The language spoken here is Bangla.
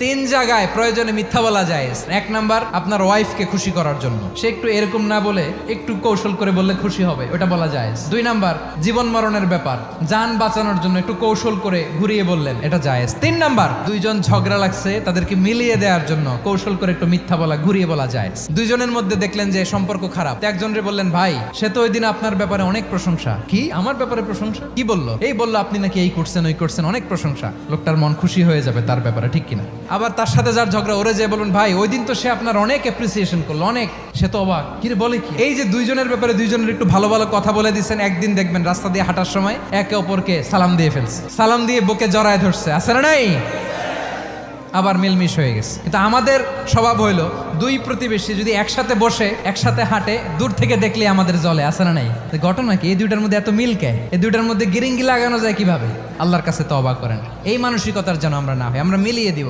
তিন জায়গায় প্রয়োজনে মিথ্যা বলা যায়। এক নাম্বার, আপনার ওয়াইফকে খুশি করার জন্য, সে একটু এরকম না বলে একটু কৌশল করে বললে খুশি হবে, ওটা বলা যায়। দুই নাম্বার, জীবন মরণের ব্যাপার, যান বাঁচানোর জন্য একটু কৌশল করে ঘুরিয়ে বললেন, এটা জায়েজ। তিন নাম্বার, দুইজন ঝগড়া লাগছে তাদেরকে মিলিয়ে দেওয়ার জন্য কৌশল করে একটু মিথ্যা বলা, ঘুরিয়ে বলা যায়। দুইজনের মধ্যে দেখলেন যে সম্পর্ক খারাপ, একজনরে বললেন, ভাই সে তো ওই দিন আপনার ব্যাপারে অনেক প্রশংসা। কি আমার ব্যাপারে প্রশংসা? কি বললো? এই বললো আপনি নাকি এই করছেন ওই করছেন, অনেক প্রশংসা। লোকটার মন খুশি হয়ে যাবে তার ব্যাপারে, ঠিক কিনা? আবার তার সাথে যার ঝগড়া, ওরে যে বলুন, ভাই ওই দিন তো সে আপনার অনেক অ্যাপ্রিসিয়েশন করলো, অনেক, সে তো অবাক, কি রে বলে কি? এই যে দুইজনের ব্যাপারে দুইজনের একটু ভালো ভালো কথা বলে দিচ্ছেন, একদিন দেখবেন রাস্তা দিয়ে হাঁটার সময় একে অপরকে সালাম দিয়ে ফেলছে, সালাম দিয়ে বুকে জড়ায় ধরছে, আছে না নাই? আবার মিলমিশ হয়ে গেছে। কিন্তু আমাদের স্বভাব হইলো, দুই প্রতিবেশী যদি একসাথে বসে একসাথে হাঁটে, দূর থেকে দেখলে আমাদের জ্বলে, আছে না নাই? ঘটনা কি? এই দুইটার মধ্যে এত মিল কে? এই দুইটার মধ্যে গিরিঙ্গি লাগানো যায় কিভাবে? আল্লাহর কাছে তওবা করেন, এই মানসিকতার যেন আমরা না হয়, আমরা মিলিয়ে দিব।